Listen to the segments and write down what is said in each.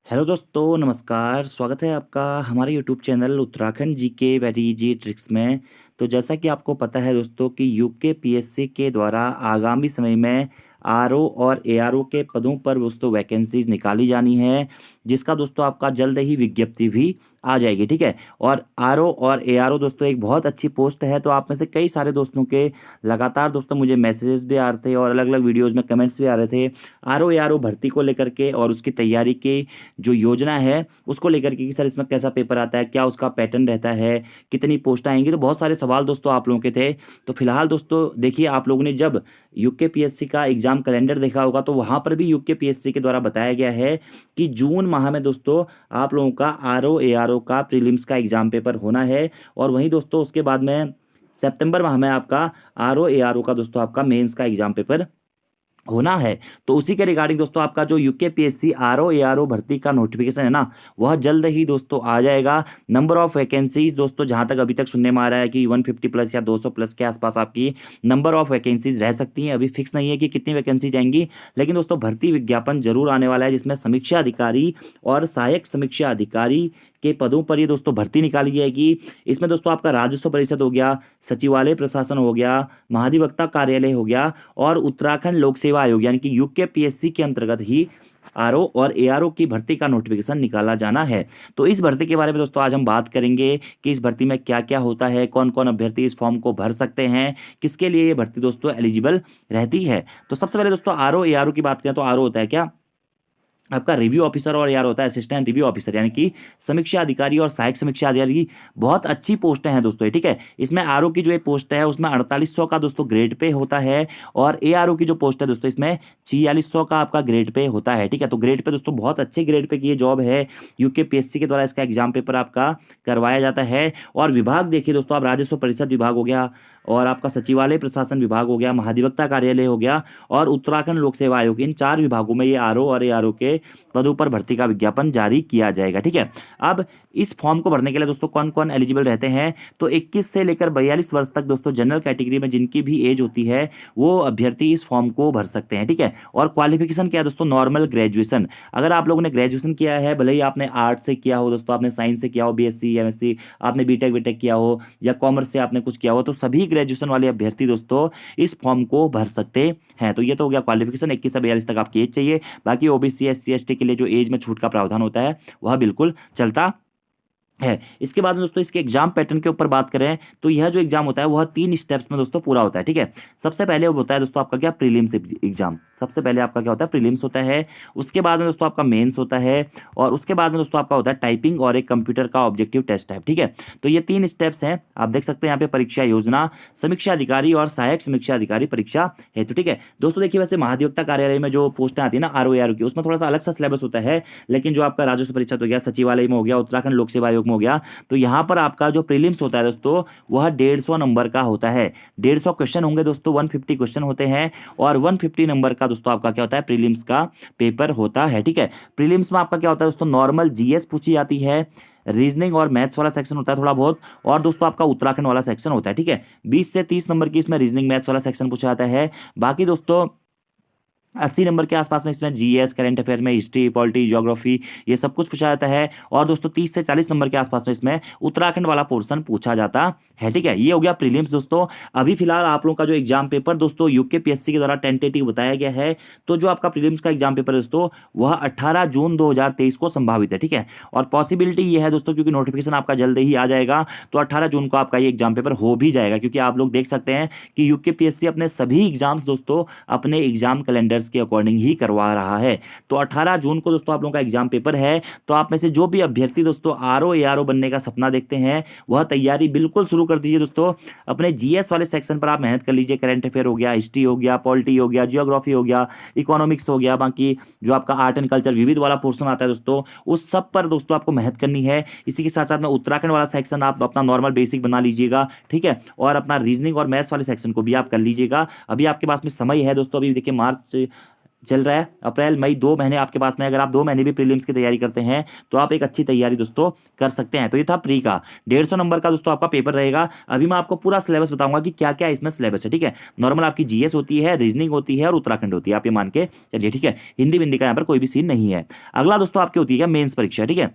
Hello दोस्तों, नमस्कार। स्वागत है आपका हमारे YouTube channel Uttarakhand GK very easy tricks में। तो जैसा कि आपको पता है दोस्तों कि यूके पीएससी के द्वारा आगामी समय में आरओ और एआरओ के पदों पर दोस्तों वैकेंसीज निकाली जानी है, जिसका दोस्तों आपका जल्द ही विज्ञप्ति भी आ जाएगी। ठीक है। और आरओ और एआरओ दोस्तों एक बहुत अच्छी पोस्ट है। तो आप में से कई सारे दोस्तों के लगातार दोस्तों मुझे मैसेजेस भी आ रहे थे और अलग अलग वीडियोज़ में कमेंट्स भी आ रहे थे आरओ एआरओ भर्ती को लेकर के और उसकी तैयारी की जो योजना है उसको लेकर के कि सर इसमें कैसा पेपर आता है, क्या उसका पैटर्न रहता है, कितनी पोस्टें आएंगी। तो बहुत सारे सवाल दोस्तों आप लोगों के थे। तो फिलहाल दोस्तों देखिए, आप लोगों ने जब यूके पीएससी का एग्जाम कैलेंडर देखा होगा तो वहाँ पर भी यूके पीएससी के द्वारा बताया गया है कि जून माह में दोस्तों आप लोगों का आरओ एआरओ का प्रीलिम्स का एग्जाम पेपर होना है। और वहीं दोस्तों उसके बाद में सितंबर माह में आपका आरओ एआरओ का दोस्तों आपका मेंस का एग्जाम पेपर होना है। तो उसी के रिगार्डिंग दोस्तों आपका जो यूके पीएससी आरओ एआरओ भर्ती का नोटिफिकेशन है ना, वह जल्द ही दोस्तों आ जाएगा। नंबर ऑफ वैकेंसीज दोस्तों जहां तक अभी तक सुनने में आ रहा है कि 150 प्लस या 200 प्लस के आसपास आपकी नंबर ऑफ वैकेंसीज रह सकती हैं। अभी फिक्स नहीं है कि कितनी वैकेंसी जाएंगी, लेकिन दोस्तों भर्ती विज्ञापन जरूर आने वाला है जिसमें समीक्षा अधिकारी और सहायक समीक्षा अधिकारी के पदों पर ये दोस्तों भर्ती निकाली जाएगी। इसमें दोस्तों आपका राजस्व परिषद हो गया, सचिवालय प्रशासन हो गया, महाधिवक्ता कार्यालय हो गया और उत्तराखंड लोक सेवा आयोग यानी कि यूके पीएससी के अंतर्गत ही आरओ और एआरओ की भर्ती का नोटिफिकेशन निकाला जाना है। तो इस भर्ती के बारे में दोस्तों आज हम बात करेंगे कि इस भर्ती में क्या क्या होता है, कौन कौन अभ्यर्थी इस फॉर्म को भर सकते हैं, किसके लिए ये भर्ती दोस्तों एलिजिबल रहती है। तो सबसे पहले दोस्तों आरओ एआरओ की बात करें तो आरओ होता है क्या, आपका रिव्यू ऑफिसर और यार होता है असिस्टेंट रिव्यू ऑफिसर यानी कि समीक्षा अधिकारी और सहायक समीक्षा अधिकारी। बहुत अच्छी पोस्टें हैं दोस्तों, ठीक है। इसमें आरओ की जो एक पोस्ट है उसमें 4800 का दोस्तों ग्रेड पे होता है और एआरओ की जो पोस्ट है दोस्तों इसमें 4600 का आपका ग्रेड पे होता है। ठीक है। तो ग्रेड पे दोस्तों बहुत अच्छे ग्रेड पे की ये जॉब है। यूके पीएससी के द्वारा इसका एग्जाम पेपर आपका करवाया जाता है। और विभाग देखिए दोस्तों, आप राजस्व परिषद विभाग हो गया और आपका सचिवालय प्रशासन विभाग हो गया, महाधिवक्ता कार्यालय हो गया और उत्तराखंड लोक सेवा आयोग, इन 4 विभागों में ये आरओ और एआरओ के पदों पर भर्ती का विज्ञापन जारी किया जाएगा। ठीक है। अब इस फॉर्म को भरने के लिए दोस्तों कौन कौन एलिजिबल रहते हैं, तो 21 से लेकर 42 वर्ष तक दोस्तों जनरल कैटेगरी में जिनकी भी एज होती है वो अभ्यर्थी इस फॉर्म को भर सकते हैं। ठीक है। और क्वालिफिकेशन क्या है दोस्तों, नॉर्मल ग्रेजुएशन। अगर आप लोगों ने ग्रेजुएशन किया है, भले ही आपने आर्ट से किया हो दोस्तों, आपने साइंस से किया हो, बीएससी एमएससी, आपने बीटेक वीटेक किया हो या कॉमर्स से आपने कुछ किया हो, तो सभी ग्रेजुएशन वाले अभ्यर्थी दोस्तों इस फॉर्म को भर सकते हैं। तो ये तो हो गया क्वालिफिकेशन, 21 से 42 तक आपकी एज चाहिए। बाकी ओबीसी एससी एसटी के लिए जो एज में छूट का प्रावधान होता है वह बिल्कुल चलता है। इसके बाद में दोस्तों इसके एग्जाम पैटर्न के ऊपर बात करें तो यह जो एग्जाम होता है वह 3 स्टेप्स में दोस्तों पूरा होता है। ठीक है। सबसे पहले वो होता है दोस्तों आपका क्या, प्रीलिम्स एग्जाम। सबसे पहले आपका क्या होता है, प्रीलिम्स होता है। उसके बाद में दोस्तों आपका मेंस होता है और उसके बाद में दोस्तों आपका होता है टाइपिंग और एक कंप्यूटर का ऑब्जेक्टिव टेस्ट है। ठीक है। तो ये 3 स्टेप्स हैं। आप देख सकते हैं यहाँ पे परीक्षा योजना, समीक्षा अधिकारी और सहायक समीक्षा अधिकारी परीक्षा है। तो ठीक है दोस्तों, देखिए वैसे महाधिवक्ता कार्यालय में जो पोस्टें आती है ना आरओ एआरओ की, उसमें थोड़ा सा अलग सा सिलेबस होता है। लेकिन जो आपका राजस्व परिषद हो गया, सचिवालय में हो गया, उत्तराखंड लोक सेवा आयोग में हो गया, तो यहाँ पर आपका जो प्रीलिम्स होता है दोस्तों वह 150 नंबर का होता है। 150 क्वेश्चन होंगे दोस्तों, 150 क्वेश्चन होते हैं और 150 नंबर का दोस्तों आपका क्या होता है, प्रीलिम्स का पेपर होता है। ठीक है। प्रीलिम्स में आपका क्या होता है दोस्तों, नॉर्मल जीएस पूछी जाती है, रीजनिंग और मैथ्स वाला सेक्शन होता है थोड़ा बहुत, और दोस्तों आपका उत्तराखंड वाला सेक्शन होता है। ठीक है। 20 से 30 नंबर की इसमें रीजनिंग मैथ्स वाला सेक्शन पूछा जाता है। बाकी दोस्तों 80 नंबर के आसपास में इसमें जीएस, करंट अफेयर में हिस्ट्री, पॉलिटी, ज्योग्राफी, ये सब कुछ पूछा जाता है। और दोस्तों 30 से 40 नंबर के आसपास में इसमें उत्तराखंड वाला पोर्शन पूछा जाता है। ठीक है। ये हो गया प्रीलिम्स दोस्तों। अभी फिलहाल आप लोगों का जो एग्जाम पेपर दोस्तों यूके पीएससी के द्वारा टेंटेटिव बताया गया है, तो जो आपका प्रीलिम्स का एग्जाम पेपर है दोस्तों वह 18 जून 2023 को संभावित है। ठीक है। और पॉसिबिलिटी ये है दोस्तों, क्योंकि नोटिफिकेशन आपका जल्द ही आ जाएगा, तो 18 जून को आपका ये एग्जाम पेपर हो भी जाएगा। क्योंकि आप लोग देख सकते हैं कि यूके पीएससी अपने सभी एग्जाम्स दोस्तों अपने एग्जाम कैलेंडर्स के अकॉर्डिंग ही करवा रहा है। तो 18 जून को दोस्तों आप लोगों का एग्जाम पेपर है। तो आप में से जो भी अभ्यर्थी दोस्तों आरओ एआरओ बनने का सपना देखते हैं वह तैयारी बिल्कुल शुरू कर दीजिए दोस्तों। अपने जीएस वाले सेक्शन पर आप मेहनत कर लीजिए, करंट अफेयर हो गया, हिस्ट्री हो गया, पॉलिटी हो गया, जियोग्राफी हो गया, इकोनॉमिक्स हो गया, बाकी जो आपका आर्ट एंड कल्चर विविध वाला पोर्शन आता है दोस्तों उस सब पर दोस्तों आपको मेहनत करनी है। इसी के साथ साथ में उत्तराखंड वाला सेक्शन आप अपना नॉर्मल बेसिक बना लीजिएगा। ठीक है। और अपना रीजनिंग और मैथ्स वाले सेक्शन को भी आप कर लीजिएगा। अभी आपके पास में समय है दोस्तों। अभी देखिए मार्च चल रहा है, अप्रैल मई 2 महीने आपके पास में, अगर आप 2 महीने भी प्रीलिम्स की तैयारी करते हैं तो आप एक अच्छी तैयारी दोस्तों कर सकते हैं। तो ये था प्री का 150 नंबर का दोस्तों आपका पेपर रहेगा। अभी मैं आपको पूरा सिलेबस बताऊंगा कि क्या क्या इसमें सिलेबस है, ठीक है। नॉर्मल आपकी जीएस होती है, रीजनिंग होती है और उत्तराखंड होती है, आप ये मान के चलिए, ठीक है। हिंदी बिंदी का यहाँ पर कोई भी सीन नहीं है। अगला दोस्तों आपकी होती है क्या, मेंस परीक्षा, ठीक है।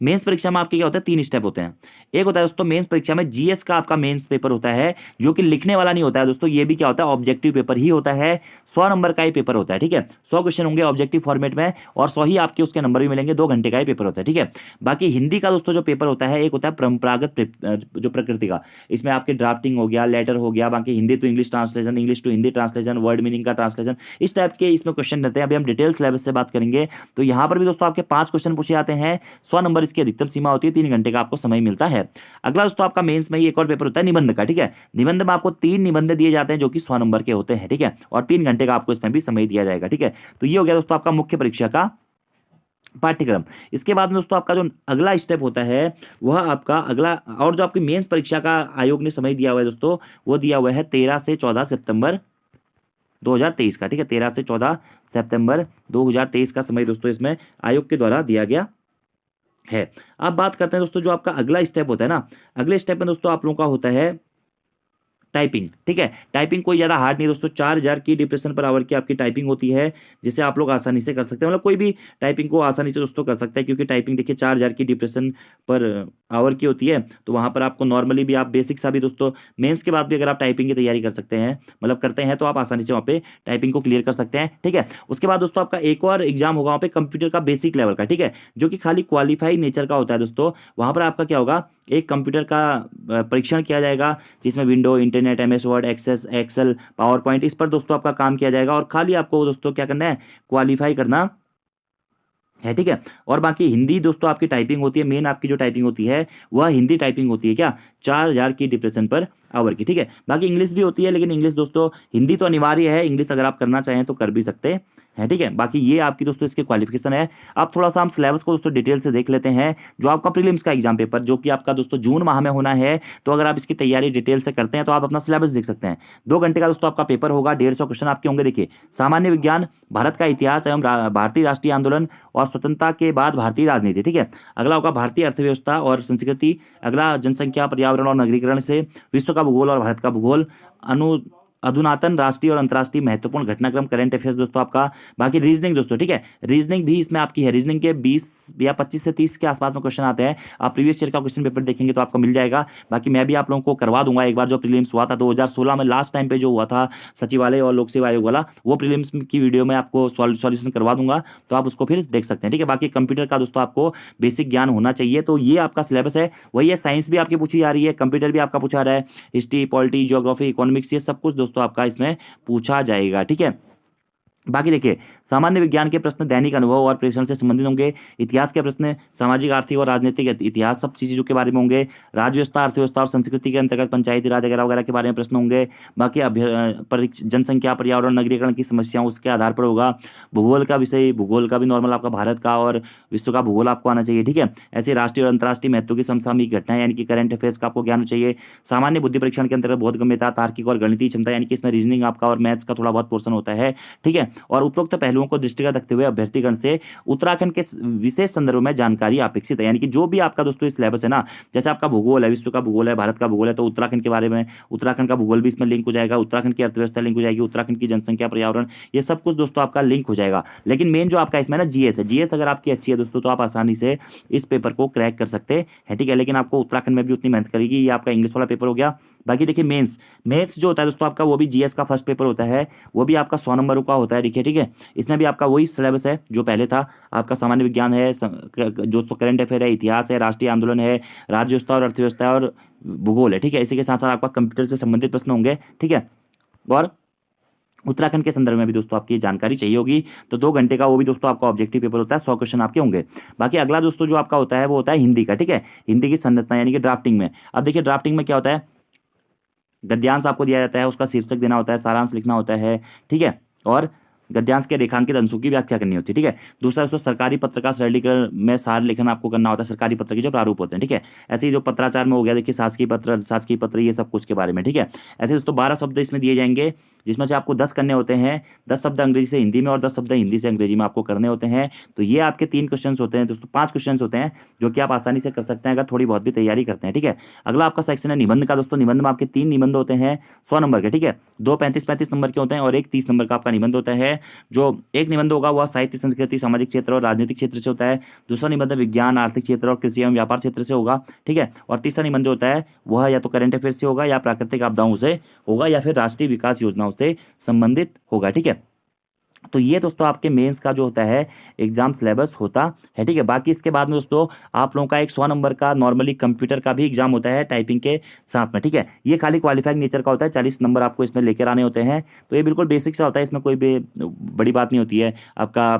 मेंस परीक्षा में आपके क्या होता है, 3 स्टेप होते हैं। एक होता है दोस्तों मेंस परीक्षा में जीएस का आपका मेंस पेपर होता है, जो कि लिखने वाला नहीं होता है दोस्तों, ये भी क्या होता है, ऑब्जेक्टिव पेपर ही होता है। 100 नंबर का ही पेपर होता है, ठीक है। 100 क्वेश्चन होंगे ऑब्जेक्टिव फॉर्मेट में और 100 ही आपके उसके नंबर भी मिलेंगे। 2 घंटे का ही पेपर होता है, ठीक है। बाकी हिंदी का दोस्तों जो पेपर होता है, एक होता है परंपरागत जो प्रकृति का, इसमें आपके ड्राफ्टिंग हो गया, लेटर हो गया, बाकी Hindi to English translation, English to Hindi translation, word meaning का ट्रांसलेशन, इस टाइप के इसमें क्वेश्चन रहते हैं। अभी हम डिटेल सिलेबस से बात करेंगे। तो यहाँ पर भी दोस्तों आपके 5 क्वेश्चन पूछे जाते हैं। 100 नंबर इसकी अधिकतम सीमा होती है, 3 घंटे का आपको समय मिलता है। अगला दोस्तों आपका मेंस में ही एक और पेपर होता है निबंध का, ठीक है। निबंध में आपको 3 निबंध दिए जाते हैं जो कि 100 नंबर के होते हैं, ठीक है। और 3 घंटे का आपको इसमें भी समय दिया जाएगा, ठीक है। तो ये हो गया दोस्तों आपका मुख्य परीक्षा का पाठ्यक्रम। इसके बाद में दोस्तों आपका जो अगला स्टेप होता है वह आपका अगला, और जो आपकी मेंस परीक्षा का आयोग ने समय दिया हुआ है दोस्तों, वो दिया हुआ है 13 से 14 सितंबर 2023 का, ठीक है। 13 से 14 सितंबर 2023 का समय दोस्तों इसमें आयोग के द्वारा दिया गया है। अब बात करते हैं दोस्तों जो आपका अगला स्टेप होता है ना, अगले स्टेप में दोस्तों आप लोगों का होता है टाइपिंग, ठीक है। टाइपिंग कोई ज़्यादा हार्ड नहीं दोस्तों, 4000 की डिप्रेशन पर आवर की आपकी टाइपिंग होती है, जिसे आप लोग आसानी से कर सकते हैं। मतलब कोई भी टाइपिंग को आसानी से दोस्तों कर सकता है, क्योंकि टाइपिंग देखिए 4000 की डिप्रेशन पर आवर की होती है। तो वहाँ पर आपको नॉर्मली भी आप बेसिक सा भी दोस्तों मेंस के बाद भी अगर आप टाइपिंग की तैयारी कर सकते हैं, मतलब करते हैं, तो आप आसानी से वहाँ पे टाइपिंग को क्लियर कर सकते हैं, ठीक है। उसके बाद दोस्तों आपका एक और एग्जाम होगा वहाँ पे कंप्यूटर का बेसिक लेवल का, ठीक है, जो कि खाली क्वालिफाई नेचर का होता है दोस्तों। वहाँ पर आपका क्या होगा, एक कंप्यूटर का परीक्षण किया जाएगा, जिसमें window, internet, MS Word, Excel, PowerPoint, इस पर दोस्तों आपका काम किया जाएगा। और खाली आपको दोस्तों क्या करना है, क्वालिफाई करना है, ठीक है। और बाकी हिंदी दोस्तों आपकी टाइपिंग होती है, मेन आपकी जो टाइपिंग होती है वह हिंदी टाइपिंग होती है, क्या 4000 की डिप्रेशन पर आवर की, ठीक है। बाकी इंग्लिश भी होती है, लेकिन इंग्लिश दोस्तों, हिंदी तो अनिवार्य है, इंग्लिश अगर आप करना चाहें तो कर भी सकते हैं, ठीक है। बाकी ये आपकी दोस्तों इसके क्वालिफिकेशन है। अब थोड़ा सा हम सिलेबस को दोस्तों डिटेल से देख लेते हैं। जो आपका प्रीलिम्स का एग्जाम पेपर, जो कि आपका दोस्तों जून माह में होना है, तो अगर आप इसकी तैयारी डिटेल से करते हैं तो आप अपना सिलेबस देख सकते हैं। 2 घंटे का दोस्तों आपका पेपर होगा, 150 क्वेश्चन आपके होंगे। देखिए, सामान्य विज्ञान, भारत का इतिहास एवं भारतीय राष्ट्रीय आंदोलन और स्वतंत्रता के बाद भारतीय राजनीति, ठीक है। अगला होगा भारतीय अर्थव्यवस्था और संस्कृति। अगला जनसंख्या, पर्यावरण और नगरीकरण से, विश्व का भूगोल और भारत का भूगोल, अनु अधुनातन राष्ट्रीय और अंतर्राष्ट्रीय महत्वपूर्ण घटनाक्रम, करंट अफेयर्स दोस्तों आपका। बाकी रीजनिंग दोस्तों, ठीक है, रीजनिंग भी इसमें आपकी है। रीजनिंग के 20 या 25 से 30 के आसपास में क्वेश्चन आते हैं। आप प्रीवियस ईयर का क्वेश्चन पेपर देखेंगे तो आपको मिल जाएगा। बाकी मैं भी आप लोगों को करवा दूंगा, एक बार जो प्रीलिम्स हुआ था 2016 में, लास्ट टाइम पे जो हुआ था सचिवालय और लोक सेवा आयोग वाला, वो प्रीलिम्स की वीडियो में आपको सॉल्यूशन करवा दूंगा, तो आप उसको फिर देख सकते हैं, ठीक है। बाकी कंप्यूटर का दोस्तों आपको बेसिक ज्ञान होना चाहिए। तो ये आपका सिलेबस है, वही है। साइंस भी आपकी पूछी जा रही है, कंप्यूटर भी आपका पूछा रहा है, हिस्ट्री, पॉलिटी, ज्योग्राफी, इकोनॉमिक्स, ये सब कुछ दोस्तों आपका इसमें पूछा जाएगा, ठीक है। बाकी देखिए, सामान्य विज्ञान के प्रश्न दैनिक अनुभव और प्रेषण से संबंधित होंगे। इतिहास के प्रश्न सामाजिक, आर्थिक और राजनीतिक इतिहास, सब चीज़ों के बारे में होंगे। राज्य व्यवस्था, अर्थव्यवस्था और संस्कृति के अंतर्गत पंचायती राज वगैरह वगैरह के बारे में प्रश्न होंगे। बाकी जनसंख्या, पर्यावरण, नगरीकरण की समस्याओं, उसके आधार पर होगा। भूगोल का विषय, भूगोल का भी नॉर्मल आपका भारत का और विश्व का भूगोल आपको आना चाहिए, ठीक है। ऐसे राष्ट्रीय और अंतर्राष्ट्रीय महत्व की समसामयिक घटनाएं यानी कि करंट अफेयर्स का आपको ज्ञान होना चाहिए। सामान्य बुद्धि परीक्षण के अंतर्गत बोधगम्यता, तार्किक और गणितीय क्षमता, यानी कि इसमें रीजनिंग आपका और मैथ्स का थोड़ा बहुत पोर्शन होता है, ठीक है। और उपरोक्त पहलुओं को दृष्टिगत रखते हुए अभ्यर्थीगण से उत्तराखंड के विशेष संदर्भ में जानकारी अपेक्षित है। यानी कि जो भी आपका दोस्तों सिलेबस है ना, जैसे आपका भूगोल है, विश्व का भूगोल है, भारत का भूगोल है, तो उत्तराखंड के बारे में, उत्तराखंड का भूगोल भी इसमें लिंक हो जाएगा, उत्तराखंड की अर्थव्यवस्था लिंक हो जाएगी, उत्तराखंड की जनसंख्या, पर्यावरण, ये सब कुछ दोस्तों आपका लिंक हो जाएगा। लेकिन मेन जो आपका इसमें ना जीएस है, जीएस अगर आपकी अच्छी है दोस्तों तो आप आसानी से इस पेपर को क्रैक कर सकते हैं, ठीक है। लेकिन आपको उत्तराखंड में भी उतनी मेहनत करेगी। ये आपका इंग्लिश वाला पेपर हो गया। बाकी देखिए मेंस, मेंस जो होता है दोस्तों आपका, वो भी जीएस का फर्स्ट पेपर होता है, वो भी आपका 100 नंबर का होता है, देखिए, ठीक है। इसमें भी आपका वही सिलेबस है जो पहले था। आपका सामान्य विज्ञान है, जो तो करंट अफेयर है, इतिहास है, राष्ट्रीय आंदोलन है, राज्य व्यवस्था और अर्थव्यवस्था और भूगोल है, ठीक है। इसी के साथ साथ आपका कंप्यूटर से संबंधित प्रश्न होंगे, ठीक है। और उत्तराखंड के संदर्भ में भी दोस्तों आपकी जानकारी चाहिए होगी। तो 2 घंटे का वो भी दोस्तों आपका ऑब्जेक्टिव पेपर होता है, 100 क्वेश्चन आपके होंगे। बाकी अगला दोस्तों जो आपका होता है वो होता है हिंदी का, ठीक है। हिंदी की संरचना यानी कि ड्राफ्टिंग में। अब देखिए ड्राफ्टिंग में क्या होता है, गद्यांश आपको दिया जाता है, उसका शीर्षक देना होता है, सारांश लिखना होता है, ठीक है। और गद्यांश के रेखांकित अंशों की व्याख्या करनी होती है, ठीक है। दूसरा दोस्तों सरकारी पत्र का सरलीकरण में सार लेखन आपको करना होता है, सरकारी पत्र के जो प्रारूप होते हैं, ठीक है। ऐसे ही जो पत्राचार में हो गया, देखिए शासकीय पत्र ये सब कुछ के बारे में, ठीक है। ऐसे दोस्तों 12 शब्द इसमें दिए जाएंगे, जिसमें से आपको 10 करने होते हैं, 10 शब्द अंग्रेजी से हिंदी में और 10 शब्द हिंदी से अंग्रेजी में आपको करने होते हैं। तो ये आपके 3 क्वेश्चन होते हैं दोस्तों, 5 क्वेश्चन होते हैं जो कि आप आसानी से कर सकते हैं अगर थोड़ी बहुत भी तैयारी करते हैं, ठीक है। अगला आपका सेक्शन है निबंध का दोस्तों। निबंध में आपके 3 निबंध होते हैं 100 नंबर के, ठीक है। 2 35 नंबर के होते हैं और एक 30 नंबर का आपका निबंध होता है। जो एक निबंध होगा वह साहित्य, संस्कृति, सामाजिक क्षेत्र और राजनीतिक क्षेत्र से होता है। दूसरा निबंध विज्ञान, आर्थिक क्षेत्र और कृषि एवं व्यापार क्षेत्र से होगा, ठीक है। और तीसरा निबंध होता है वह या तो करंट अफेयर से होगा, या प्राकृतिक आपदाओं से होगा, या फिर राष्ट्रीय विकास योजनाओं से संबंधित होगा, ठीक है। तो ये दोस्तों आपके मेंस का जो होता है एग्जाम सिलेबस होता है, ठीक है। बाकी इसके बाद में दोस्तों आप लोगों का एक 100 नंबर का नॉर्मली कंप्यूटर का भी एग्जाम होता है टाइपिंग के साथ में, ठीक है। ये खाली क्वालिफाइंग नेचर का होता है, 40 नंबर आपको इसमें लेकर आने होते हैं। तो ये बिल्कुल बेसिक सा होता है, इसमें कोई भी बड़ी बात नहीं होती है। आपका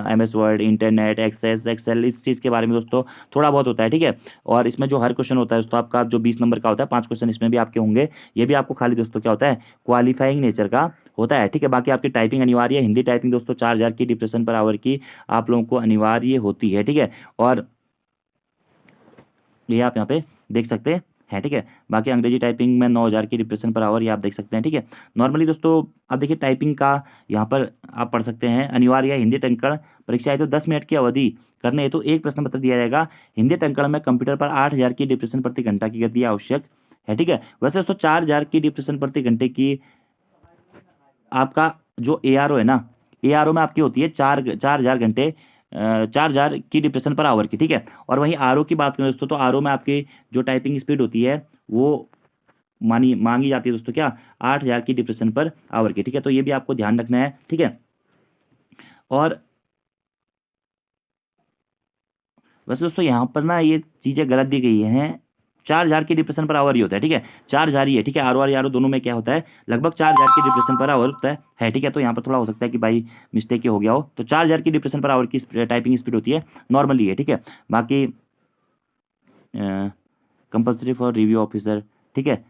MS वर्ड, इंटरनेट, एक्सेल इस चीज़ के बारे में दोस्तों थोड़ा बहुत होता है, ठीक है। और इसमें जो हर क्वेश्चन होता है दोस्तों आपका जो 20 नंबर का होता है, 5 क्वेश्चन इसमें भी आपके होंगे। ये भी आपको खाली दोस्तों क्या होता है, क्वालिफाइंग नेचर का होता है, ठीक है। बाकी आपकी टाइपिंग अनिवार्य है, हिंदी टाइपिंग दोस्तों 4000 की डिप्रेशन पर आवर की आप लोगों को अनिवार्य होती है, ठीक है। और ये आप यहाँ पे देख सकते हैं, ठीक है। बाकी अंग्रेजी टाइपिंग में 9000 की डिप्रेशन पर आवर ये आप देख सकते हैं, ठीक है। नॉर्मली दोस्तों आप देखिए टाइपिंग का यहाँ पर आप पढ़ सकते हैं, अनिवार्य है हिंदी टंकण परीक्षा है तो 10 मिनट की अवधि करने हेतु एक प्रश्न पत्र दिया जाएगा। हिंदी टंकण में कंप्यूटर पर 8000 की डिप्रेशन प्रति घंटा की गति आवश्यक है, ठीक है। वैसे दोस्तों 4000 की डिप्रेशन प्रति घंटे की आपका जो ARO है ना, ARO में आपकी होती है 4000 घंटे 4000 की डिप्रेशन पर आवर की, ठीक है। और वहीं RO की बात करें दोस्तों तो RO में आपकी जो टाइपिंग स्पीड होती है वो मांगी जाती है दोस्तों क्या, 8000 की डिप्रेशन पर आवर की, ठीक है। तो ये भी आपको ध्यान रखना है, ठीक है। और वैसे दोस्तों यहाँ पर ना ये चीज़ें गलत दी गई हैं, 4000 की डिप्रेशन पर आवर ही होता है, ठीक है। 4000 ही है, ठीक है। RO और RO दोनों में क्या होता है, लगभग 4000 की डिप्रेशन पर आवर होता है, ठीक है। तो यहाँ पर थोड़ा हो सकता है कि भाई मिस्टेक ही हो गया हो। तो 4000 की डिप्रेशन पर आवर की टाइपिंग स्पीड होती है, नॉर्मली है, ठीक है। बाकी कंपल्सरी फॉर रिव्यू ऑफिसर, ठीक है।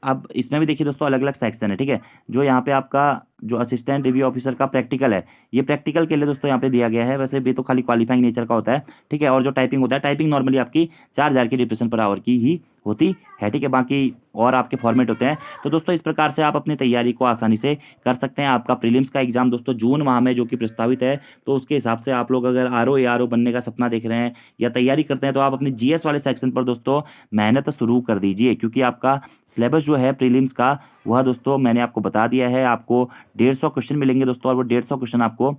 अब इसमें भी देखिए दोस्तों अलग अलग सेक्शन है, ठीक है। जो यहाँ पे आपका जो असिस्टेंट रिव्यू ऑफिसर का प्रैक्टिकल है, ये प्रैक्टिकल के लिए दोस्तों यहाँ पे दिया गया है। वैसे भी तो खाली क्वालिफाइंग नेचर का होता है, ठीक है। और जो टाइपिंग होता है, टाइपिंग नॉर्मली आपकी 4000 की डिप्रेशन पर आवर की ही होती है, ठीक है। बाकी और आपके फॉर्मेट होते हैं। तो दोस्तों इस प्रकार से आप अपनी तैयारी को आसानी से कर सकते हैं। आपका प्रीलिम्स का एग्जाम दोस्तों जून माह में जो कि प्रस्तावित है, तो उसके हिसाब से आप लोग अगर RO बनने का सपना देख रहे हैं या तैयारी करते हैं तो आप अपनी GS वाले सेक्शन पर दोस्तों मेहनत शुरू कर दीजिए, क्योंकि आपका सिलेबस जो है प्रीलिम्स का वह दोस्तों मैंने आपको बता दिया है। आपको 150 क्वेश्चन मिलेंगे दोस्तों, और वो 150 क्वेश्चन आपको